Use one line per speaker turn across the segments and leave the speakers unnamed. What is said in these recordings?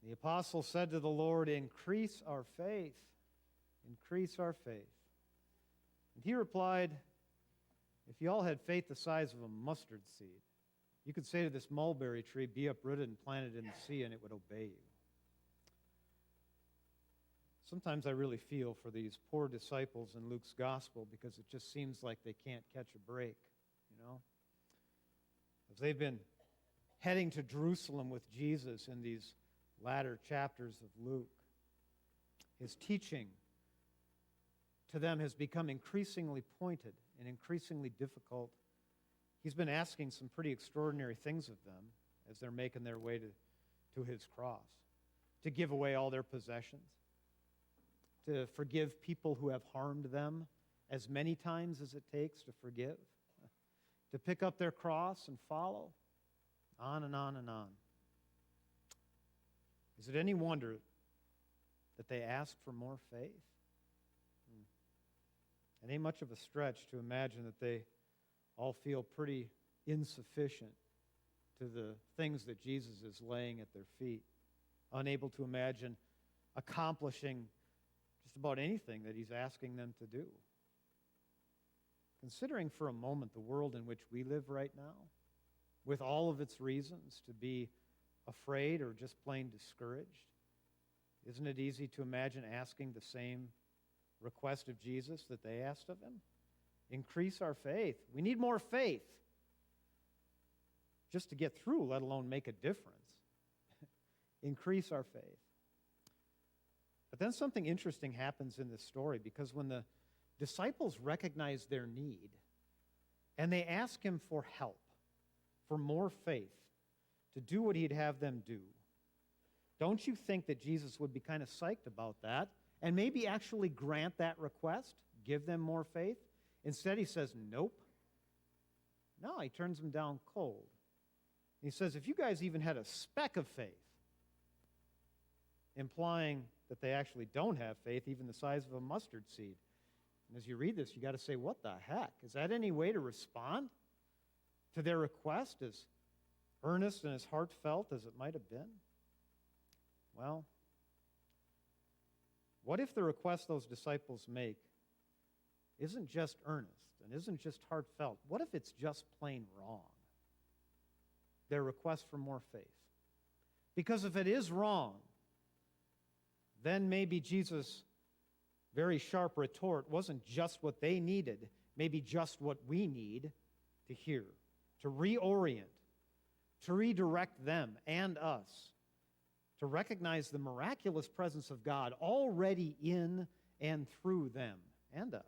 The apostle said to the Lord, "Increase our faith. Increase our faith." And he replied, "If you all had faith the size of a mustard seed, you could say to this mulberry tree, 'Be uprooted and planted in the sea,' and it would obey you." Sometimes I really feel for these poor disciples in Luke's gospel because it just seems like they can't catch a break, you know? As they've been heading to Jerusalem with Jesus in these latter chapters of Luke, his teaching to them has become increasingly pointed and increasingly difficult. He's been asking some pretty extraordinary things of them as they're making their way to his cross. To give away all their possessions, to forgive people who have harmed them as many times as it takes to forgive, to pick up their cross and follow, on and on and on. Is it any wonder that they ask for more faith? It ain't much of a stretch to imagine that they all feel pretty insufficient to the things that Jesus is laying at their feet, unable to imagine accomplishing just about anything that he's asking them to do. Considering for a moment the world in which we live right now, with all of its reasons to be afraid or just plain discouraged, isn't it easy to imagine asking the same request of Jesus that they asked of him? Increase our faith. We need more faith just to get through, let alone make a difference. Increase our faith. But then something interesting happens in this story, because when the disciples recognize their need and they ask him for help, for more faith, to do what he'd have them do, don't you think that Jesus would be kind of psyched about that and maybe actually grant that request, give them more faith? Instead, he says, nope. No, he turns them down cold. He says, if you guys even had a speck of faith, implying that they actually don't have faith, even the size of a mustard seed. And as you read this, you got to say, what the heck? Is that any way to respond to their request, as earnest and as heartfelt as it might have been? Well, what if the request those disciples make isn't just earnest and isn't just heartfelt? What if it's just plain wrong? Their request for more faith. Because if it is wrong, then maybe Jesus' very sharp retort wasn't just what they needed, maybe just what we need to hear, to reorient, to redirect them and us, to recognize the miraculous presence of God already in and through them and us,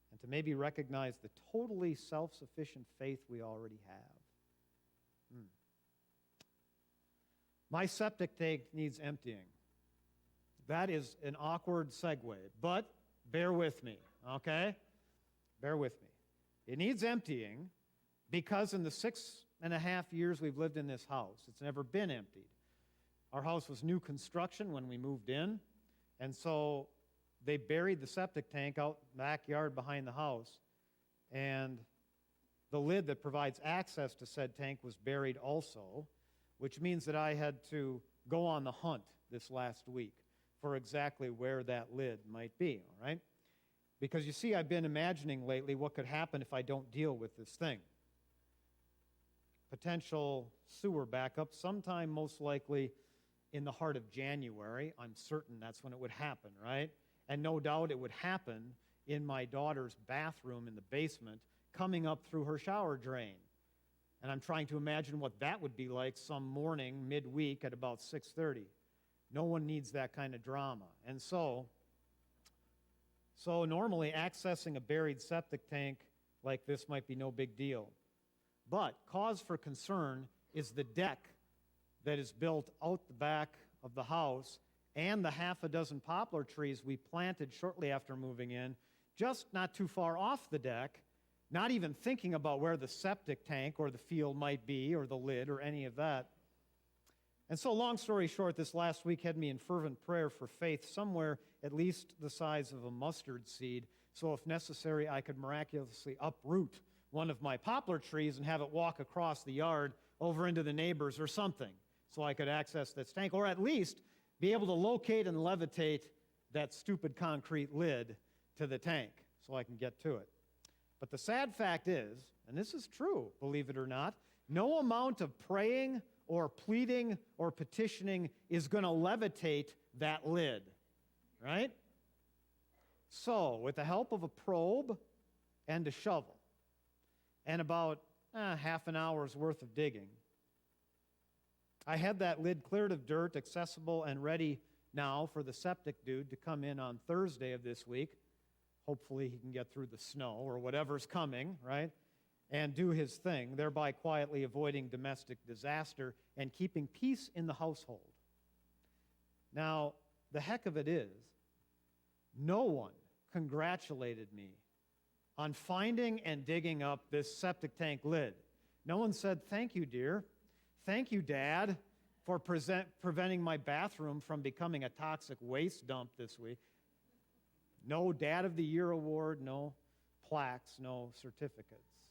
and to maybe recognize the totally self-sufficient faith we already have. My septic tank needs emptying. That is an awkward segue, but bear with me, okay? Bear with me. It needs emptying because in the 6.5 years we've lived in this house, it's never been emptied. Our house was new construction when we moved in, and so they buried the septic tank out in the backyard behind the house, and the lid that provides access to said tank was buried also, which means that I had to go on the hunt this last week for exactly where that lid might be, all right? Because you see, I've been imagining lately what could happen if I don't deal with this thing. Potential sewer backup sometime most likely in the heart of January. I'm certain that's when it would happen, right? And no doubt it would happen in my daughter's bathroom in the basement, coming up through her shower drain. And I'm trying to imagine what that would be like some morning, midweek at about 6:30. No one needs that kind of drama. And so normally accessing a buried septic tank like this might be no big deal. But cause for concern is the deck that is built out the back of the house and the half a dozen poplar trees we planted shortly after moving in, just not too far off the deck, not even thinking about where the septic tank or the field might be or the lid or any of that. And so, long story short, this last week had me in fervent prayer for faith somewhere at least the size of a mustard seed, so if necessary, I could miraculously uproot one of my poplar trees and have it walk across the yard over into the neighbors or something so I could access this tank, or at least be able to locate and levitate that stupid concrete lid to the tank so I can get to it. But the sad fact is, and this is true, believe it or not, no amount of praying or pleading or petitioning is going to levitate that lid, right? So, with the help of a probe and a shovel and about half an hour's worth of digging, I had that lid cleared of dirt, accessible and ready now for the septic dude to come in on Thursday of this week. Hopefully he can get through the snow or whatever's coming, right? And do his thing, thereby quietly avoiding domestic disaster and keeping peace in the household. Now, the heck of it is, no one congratulated me on finding and digging up this septic tank lid. No one said, "Thank you, dear. Thank you, Dad, for preventing my bathroom from becoming a toxic waste dump this week." No Dad of the Year award, no plaques, no certificates.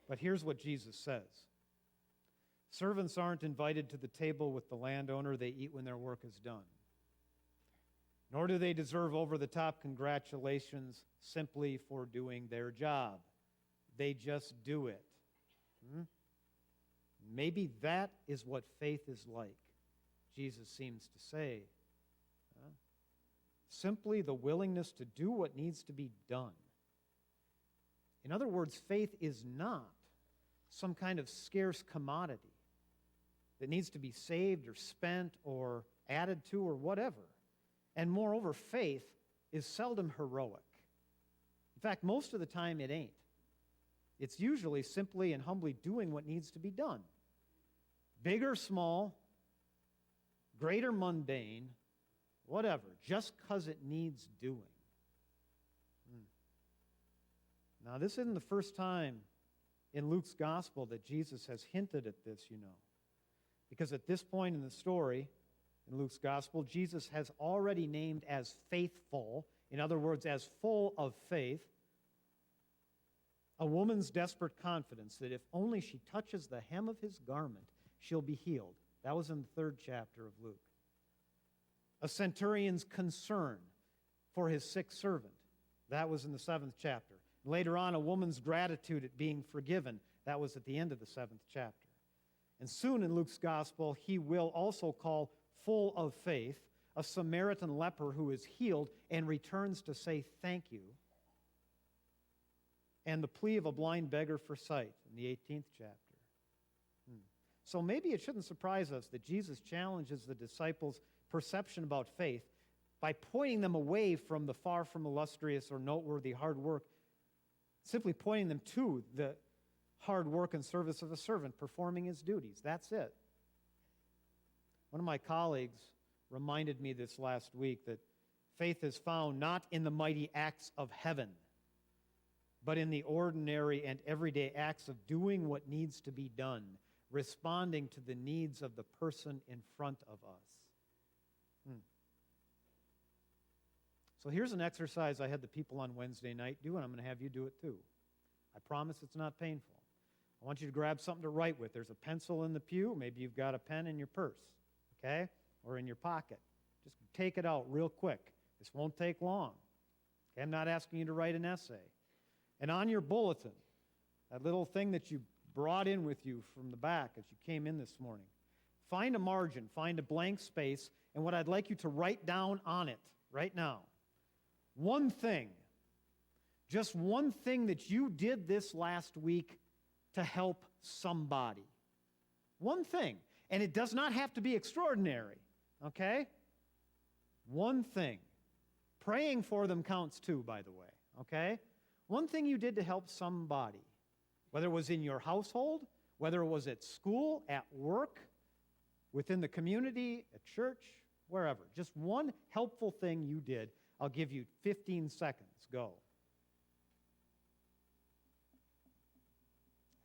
But here's what Jesus says. Servants aren't invited to the table with the landowner. They eat when their work is done. Nor do they deserve over-the-top congratulations simply for doing their job. They just do it. Maybe that is what faith is like, Jesus seems to say. Simply the willingness to do what needs to be done. In other words, faith is not some kind of scarce commodity that needs to be saved or spent or added to or whatever. And moreover, faith is seldom heroic. In fact, most of the time it ain't. It's usually simply and humbly doing what needs to be done. Big or small, great or mundane, whatever, just because it needs doing. Now, this isn't the first time in Luke's gospel that Jesus has hinted at this, you know. Because at this point in the story, in Luke's gospel, Jesus has already named as faithful, in other words, as full of faith, a woman's desperate confidence that if only she touches the hem of his garment, she'll be healed. That was in the 3rd chapter of Luke. A centurion's concern for his sick servant. That was in the 7th chapter. Later on, a woman's gratitude at being forgiven. That was at the end of the 7th chapter. And soon in Luke's gospel, he will also call full of faith a Samaritan leper who is healed and returns to say thank you. And the plea of a blind beggar for sight in the 18th chapter. So maybe it shouldn't surprise us that Jesus challenges the disciples' perception about faith by pointing them away from the far from illustrious or noteworthy hard work, simply pointing them to the hard work and service of a servant performing his duties. That's it. One of my colleagues reminded me this last week that faith is found not in the mighty acts of heaven, but in the ordinary and everyday acts of doing what needs to be done, responding to the needs of the person in front of us. So here's an exercise I had the people on Wednesday night do, and I'm going to have you do it too. I promise it's not painful. I want you to grab something to write with. There's a pencil in the pew. Maybe you've got a pen in your purse, okay, or in your pocket. Just take it out real quick. This won't take long. Okay? I'm not asking you to write an essay. And on your bulletin, that little thing that you brought in with you from the back as you came in this morning, find a margin, find a blank space, and what I'd like you to write down on it right now, one thing, just one thing that you did this last week to help somebody. One thing. And it does not have to be extraordinary, okay? One thing. Praying for them counts too, by the way, okay? One thing you did to help somebody, whether it was in your household, whether it was at school, at work, within the community, at church, wherever. Just one helpful thing you did. I'll give you 15 seconds. Go.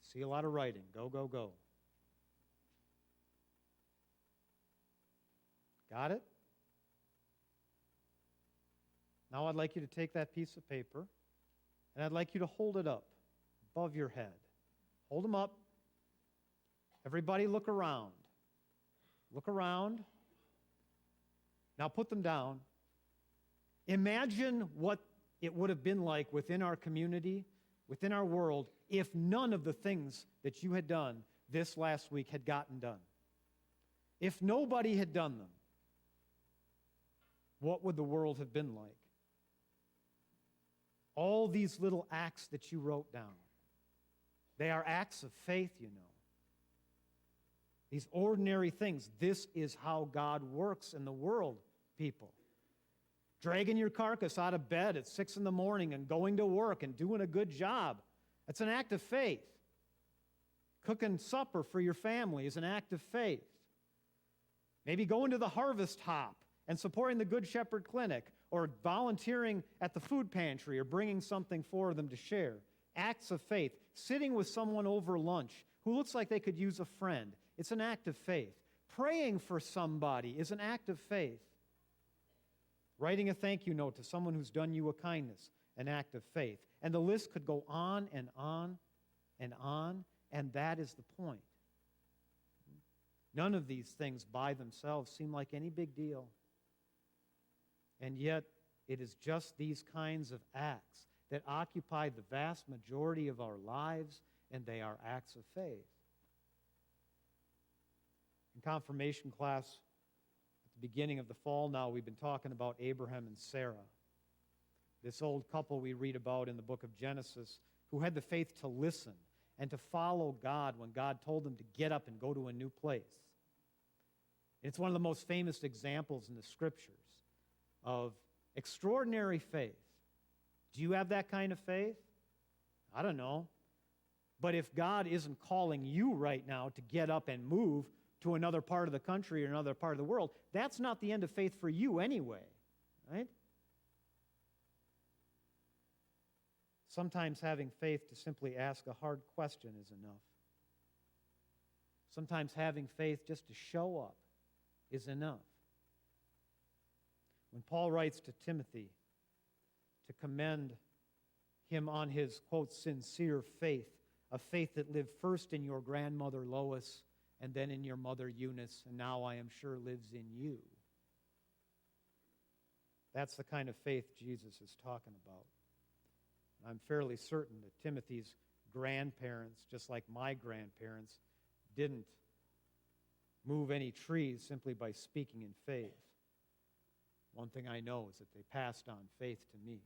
See a lot of writing. Go, go, go. Got it? Now I'd like you to take that piece of paper, and I'd like you to hold it up above your head. Hold them up. Everybody look around. Look around. Now put them down. Imagine what it would have been like within our community, within our world, if none of the things that you had done this last week had gotten done. If nobody had done them, what would the world have been like? All these little acts that you wrote down, they are acts of faith, you know. These ordinary things, this is how God works in the world, people. Dragging your carcass out of bed at 6 in the morning and going to work and doing a good job, that's an act of faith. Cooking supper for your family is an act of faith. Maybe going to the Harvest Hop and supporting the Good Shepherd Clinic, or volunteering at the food pantry, or bringing something for them to share. Acts of faith. Sitting with someone over lunch who looks like they could use a friend. It's an act of faith. Praying for somebody is an act of faith. Writing a thank you note to someone who's done you a kindness, an act of faith. And the list could go on and on and on, and that is the point. None of these things by themselves seem like any big deal. And yet, it is just these kinds of acts that occupy the vast majority of our lives, and they are acts of faith. In confirmation class, at the beginning of the fall now, we've been talking about Abraham and Sarah, this old couple we read about in the book of Genesis, who had the faith to listen and to follow God when God told them to get up and go to a new place. It's one of the most famous examples in the Scriptures of extraordinary faith. Do you have that kind of faith? I don't know. But if God isn't calling you right now to get up and move to another part of the country or another part of the world, that's not the end of faith for you anyway, right? Sometimes having faith to simply ask a hard question is enough. Sometimes having faith just to show up is enough. When Paul writes to Timothy to commend him on his, quote, sincere faith, a faith that lived first in your grandmother Lois and then in your mother Eunice, and now I am sure lives in you. That's the kind of faith Jesus is talking about. I'm fairly certain that Timothy's grandparents, just like my grandparents, didn't move any trees simply by speaking in faith. One thing I know is that they passed on faith to me.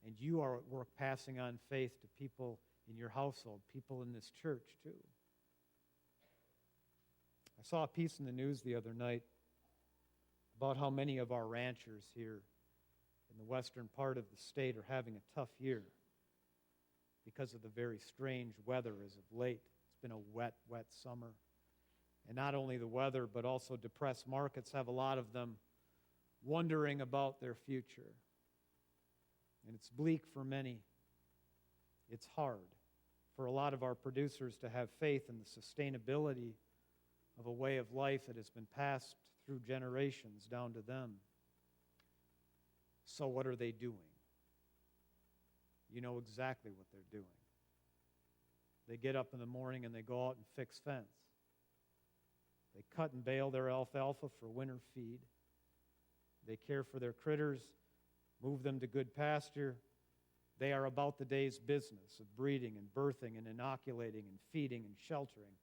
And you are at work passing on faith to people in your household, people in this church too. I saw a piece in the news the other night about how many of our ranchers here in the western part of the state are having a tough year because of the very strange weather as of late. It's been a wet, wet summer. And not only the weather, but also depressed markets have a lot of them wondering about their future. And it's bleak for many. It's hard for a lot of our producers to have faith in the sustainability of a way of life that has been passed through generations down to them. So what are they doing? You know exactly what they're doing. They get up in the morning and they go out and fix fence. They cut and bale their alfalfa for winter feed. They care for their critters, move them to good pasture. They are about the day's business of breeding and birthing and inoculating and feeding and sheltering,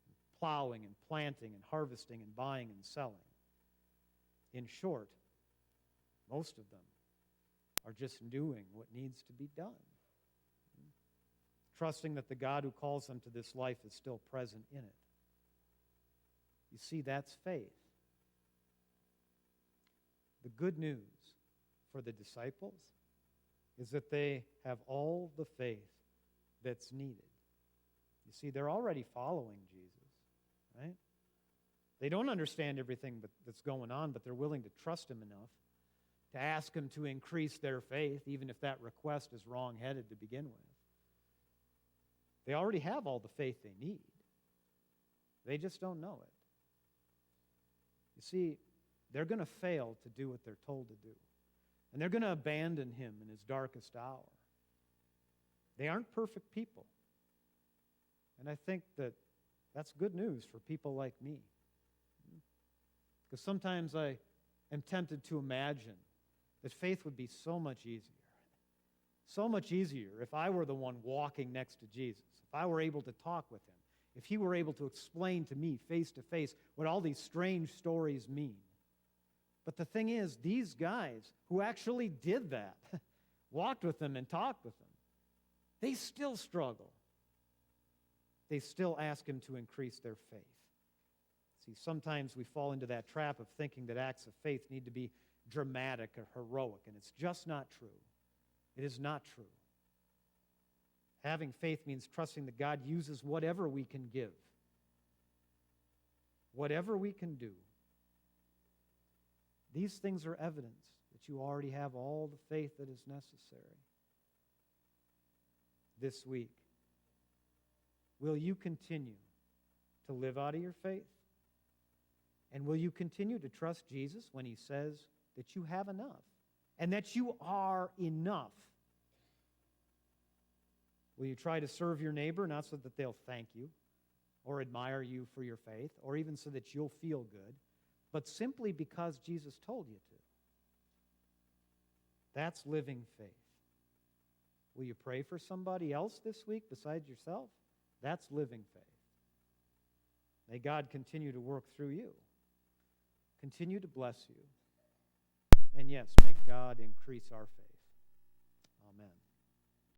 and plowing and planting and harvesting and buying and selling. In short, most of them are just doing what needs to be done, trusting that the God who calls them to this life is still present in it. You see, that's faith. The good news for the disciples is that they have all the faith that's needed. You see, they're already following Jesus, right? They don't understand everything that's going on, but they're willing to trust him enough to ask him to increase their faith, even if that request is wrong-headed to begin with. They already have all the faith they need. They just don't know it. You see, they're going to fail to do what they're told to do. And they're going to abandon him in his darkest hour. They aren't perfect people. And I think that that's good news for people like me. Because sometimes I am tempted to imagine that faith would be so much easier. So much easier if I were the one walking next to Jesus, if I were able to talk with him, if he were able to explain to me face to face what all these strange stories mean. But the thing is, these guys who actually did that, walked with him and talked with him, they still struggle. They still ask him to increase their faith. See, sometimes we fall into that trap of thinking that acts of faith need to be dramatic or heroic, and it's just not true. It is not true. Having faith means trusting that God uses whatever we can give, whatever we can do. These things are evidence that you already have all the faith that is necessary. This week, will you continue to live out of your faith? And will you continue to trust Jesus when he says that you have enough and that you are enough? Will you try to serve your neighbor, not so that they'll thank you or admire you for your faith, or even so that you'll feel good, but simply because Jesus told you to? That's living faith. Will you pray for somebody else this week besides yourself? That's living faith. May God continue to work through you, continue to bless you, and yes, may God increase our faith.